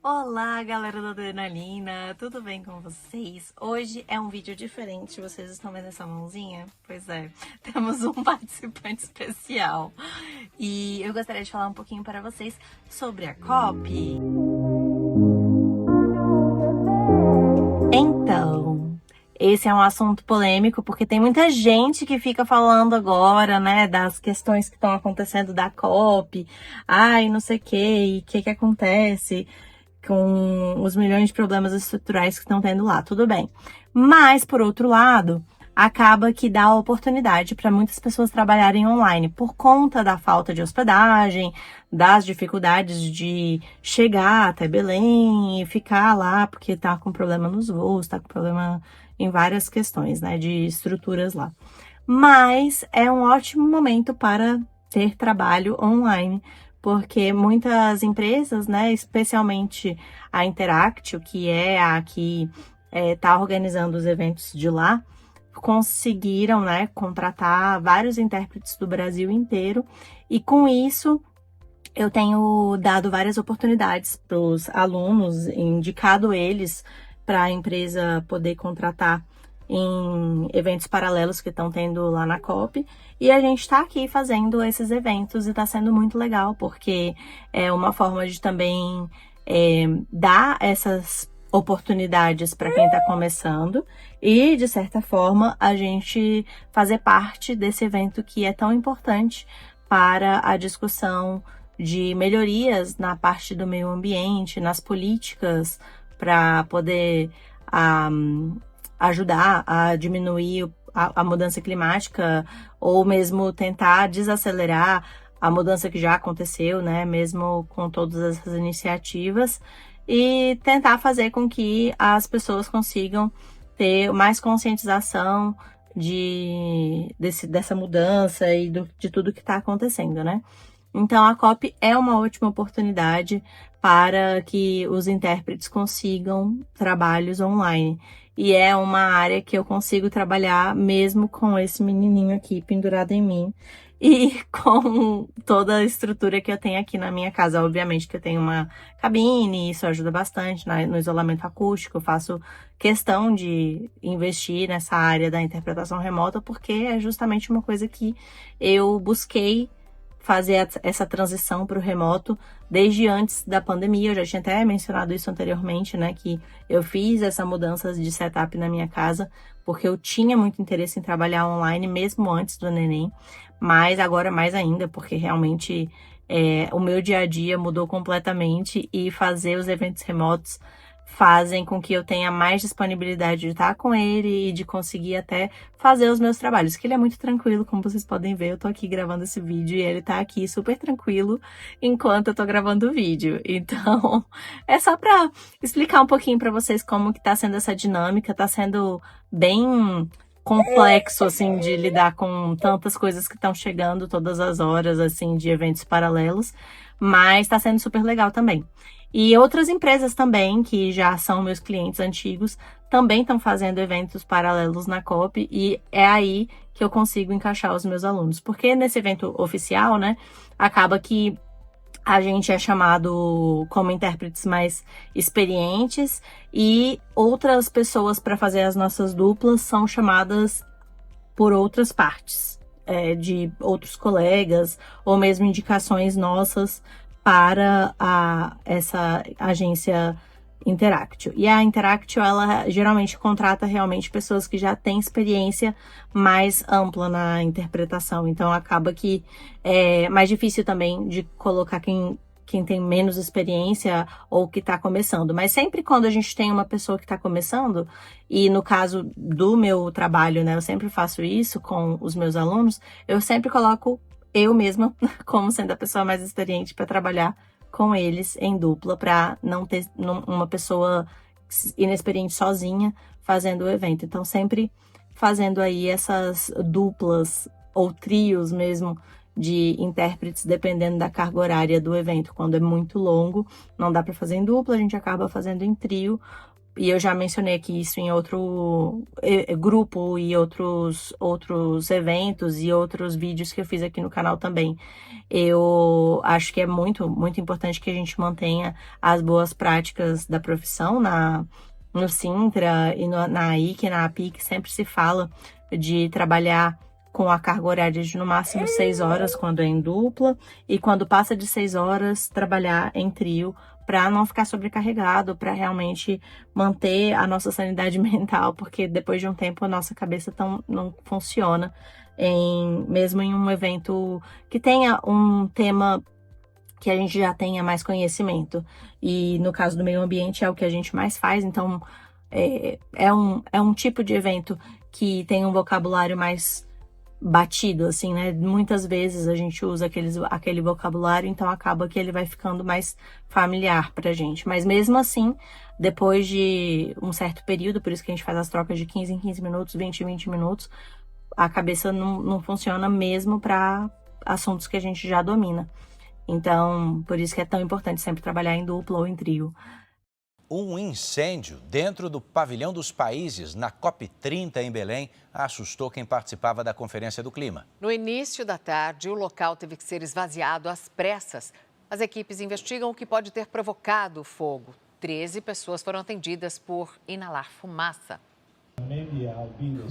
Olá, galera da Adrenalina, tudo bem com vocês? Hoje é um vídeo diferente, vocês estão vendo essa mãozinha? Pois é, temos um participante especial e eu gostaria de falar um pouquinho para vocês sobre a COP. Então, esse é um assunto polêmico porque tem muita gente que fica falando agora, né, das questões que estão acontecendo da COP, ai, não sei o que acontece com os milhões de problemas estruturais que estão tendo lá, tudo bem. Mas, por outro lado, acaba que dá oportunidade para muitas pessoas trabalharem online por conta da falta de hospedagem, das dificuldades de chegar até Belém e ficar lá porque tá com problema nos voos, tá com problema em várias questões, né, de estruturas lá. Mas é um ótimo momento para ter trabalho online, porque muitas empresas, né, especialmente a Interactio, que é a que está organizando os eventos de lá, conseguiram, né, contratar vários intérpretes do Brasil inteiro, e com isso eu tenho dado várias oportunidades para os alunos, indicado eles para a empresa poder contratar em eventos paralelos que estão tendo lá na COP, e a gente está aqui fazendo esses eventos e está sendo muito legal, porque é uma forma de também dar essas oportunidades para quem está começando e, de certa forma, a gente fazer parte desse evento que é tão importante para a discussão de melhorias na parte do meio ambiente, nas políticas, para poder ajudar a diminuir a mudança climática ou mesmo tentar desacelerar a mudança que já aconteceu, né, mesmo com todas essas iniciativas, e tentar fazer com que as pessoas consigam ter mais conscientização dessa mudança e de tudo que está acontecendo, né? Então, a COP é uma ótima oportunidade para que os intérpretes consigam trabalhos online. E é uma área que eu consigo trabalhar mesmo com esse menininho aqui pendurado em mim e com toda a estrutura que eu tenho aqui na minha casa. Obviamente que eu tenho uma cabine, isso ajuda bastante no isolamento acústico. Eu faço questão de investir nessa área da interpretação remota porque é justamente uma coisa que eu busquei fazer essa transição para o remoto desde antes da pandemia. Eu já tinha até mencionado isso anteriormente, né, que eu fiz essa mudança de setup na minha casa porque eu tinha muito interesse em trabalhar online mesmo antes do neném, mas agora mais ainda, porque realmente o meu dia a dia mudou completamente e fazer os eventos remotos fazem com que eu tenha mais disponibilidade de estar com ele e de conseguir até fazer os meus trabalhos, que ele é muito tranquilo, como vocês podem ver, eu tô aqui gravando esse vídeo e ele tá aqui super tranquilo enquanto eu tô gravando o vídeo. Então, é só pra explicar um pouquinho pra vocês como que tá sendo essa dinâmica, tá sendo bem complexo, assim, de lidar com tantas coisas que estão chegando todas as horas, assim, de eventos paralelos, mas tá sendo super legal também. E outras empresas também, que já são meus clientes antigos, também estão fazendo eventos paralelos na COP, e é aí que eu consigo encaixar os meus alunos. Porque nesse evento oficial, né, acaba que a gente é chamado como intérpretes mais experientes e outras pessoas para fazer as nossas duplas são chamadas por outras partes, de outros colegas ou mesmo indicações nossas para essa agência Interactio. E a Interactio, ela geralmente contrata realmente pessoas que já têm experiência mais ampla na interpretação. Então, acaba que é mais difícil também de colocar quem tem menos experiência ou que está começando. Mas sempre quando a gente tem uma pessoa que está começando, e no caso do meu trabalho, né, eu sempre faço isso com os meus alunos, eu sempre coloco eu mesma como sendo a pessoa mais experiente para trabalhar com eles em dupla, para não ter uma pessoa inexperiente sozinha fazendo o evento. Então, sempre fazendo aí essas duplas ou trios mesmo de intérpretes, dependendo da carga horária do evento. Quando é muito longo, não dá para fazer em dupla, a gente acaba fazendo em trio, e eu já mencionei aqui isso em outro grupo e outros eventos e outros vídeos que eu fiz aqui no canal também. Eu acho que é muito, muito importante que a gente mantenha as boas práticas da profissão no Sintra e na AIC, na APIC, sempre se fala de trabalhar com a carga horária de no máximo 6 horas quando é em dupla, e quando passa de 6 horas, trabalhar em trio para não ficar sobrecarregado, para realmente manter a nossa sanidade mental, porque depois de um tempo a nossa cabeça não funciona, mesmo em um evento que tenha um tema que a gente já tenha mais conhecimento. E no caso do meio ambiente é o que a gente mais faz, então é um tipo de evento que tem um vocabulário mais batido, assim, né? Muitas vezes a gente usa aquele vocabulário, então acaba que ele vai ficando mais familiar pra gente. Mas mesmo assim, depois de um certo período, por isso que a gente faz as trocas de 15 em 15 minutos, 20 em 20 minutos, a cabeça não funciona mesmo para assuntos que a gente já domina. Então, por isso que é tão importante sempre trabalhar em dupla ou em trio. Um incêndio dentro do Pavilhão dos Países, na COP30 em Belém, assustou quem participava da Conferência do Clima. No início da tarde, o local teve que ser esvaziado às pressas. As equipes investigam o que pode ter provocado o fogo. 13 pessoas foram atendidas por inalar fumaça.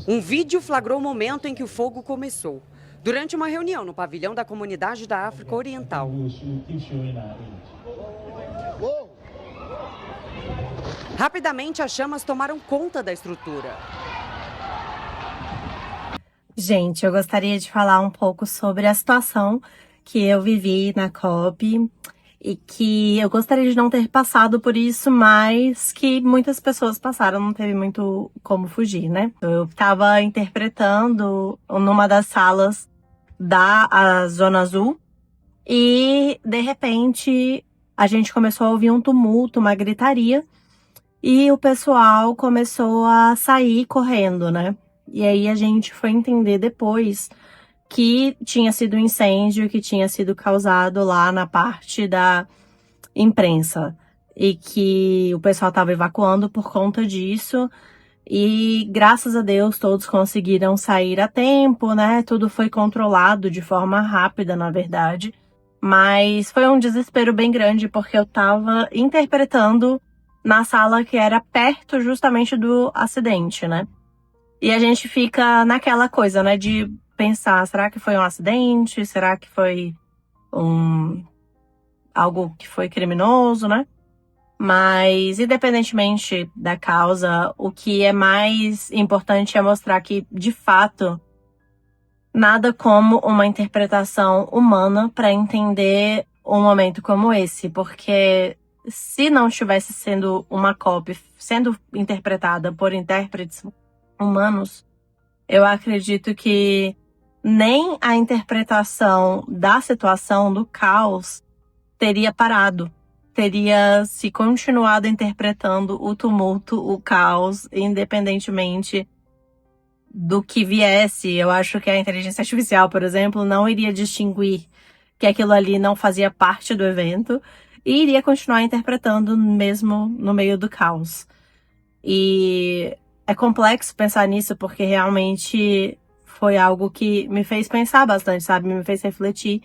Um vídeo flagrou o momento em que o fogo começou. Durante uma reunião no pavilhão da Comunidade da África Oriental. Rapidamente, as chamas tomaram conta da estrutura. Gente, eu gostaria de falar um pouco sobre a situação que eu vivi na COP e que eu gostaria de não ter passado por isso, mas que muitas pessoas passaram, não teve muito como fugir, né? Eu estava interpretando numa das salas da Zona Azul e, de repente, a gente começou a ouvir um tumulto, uma gritaria, e o pessoal começou a sair correndo, né? E aí a gente foi entender depois que tinha sido um incêndio que tinha sido causado lá na parte da imprensa e que o pessoal estava evacuando por conta disso. E graças a Deus todos conseguiram sair a tempo, né? Tudo foi controlado de forma rápida, na verdade. Mas foi um desespero bem grande porque eu estava interpretando na sala que era perto justamente do acidente, né? E a gente fica naquela coisa, né, de pensar, será que foi um acidente? Será que foi algo que foi criminoso, né? Mas, independentemente da causa, o que é mais importante é mostrar que, de fato, nada como uma interpretação humana para entender um momento como esse, porque se não estivesse sendo uma COP sendo interpretada por intérpretes humanos, eu acredito que nem a interpretação da situação, do caos, teria parado. Teria se continuado interpretando o tumulto, o caos, independentemente do que viesse. Eu acho que a inteligência artificial, por exemplo, não iria distinguir que aquilo ali não fazia parte do evento e iria continuar interpretando mesmo no meio do caos. E é complexo pensar nisso porque realmente foi algo que me fez pensar bastante, sabe? Me fez refletir.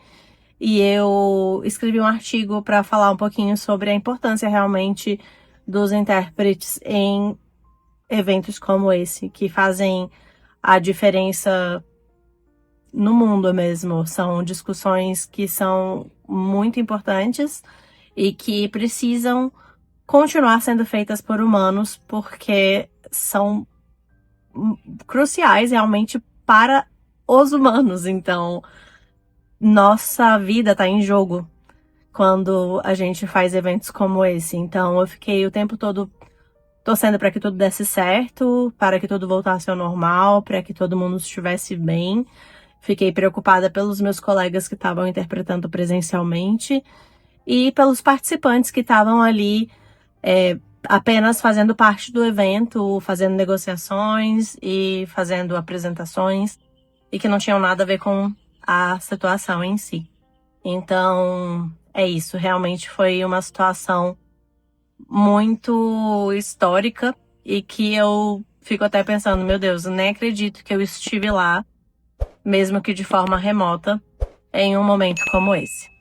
E eu escrevi um artigo para falar um pouquinho sobre a importância realmente dos intérpretes em eventos como esse, que fazem a diferença no mundo mesmo. São discussões que são muito importantes e que precisam continuar sendo feitas por humanos, porque são cruciais realmente para os humanos. Então, nossa vida está em jogo quando a gente faz eventos como esse. Então, eu fiquei o tempo todo torcendo para que tudo desse certo, para que tudo voltasse ao normal, para que todo mundo estivesse bem. Fiquei preocupada pelos meus colegas que estavam interpretando presencialmente e pelos participantes que estavam ali apenas fazendo parte do evento, fazendo negociações e fazendo apresentações e que não tinham nada a ver com a situação em si. Então, é isso. Realmente foi uma situação muito histórica e que eu fico até pensando, meu Deus, nem acredito que eu estive lá, mesmo que de forma remota, em um momento como esse.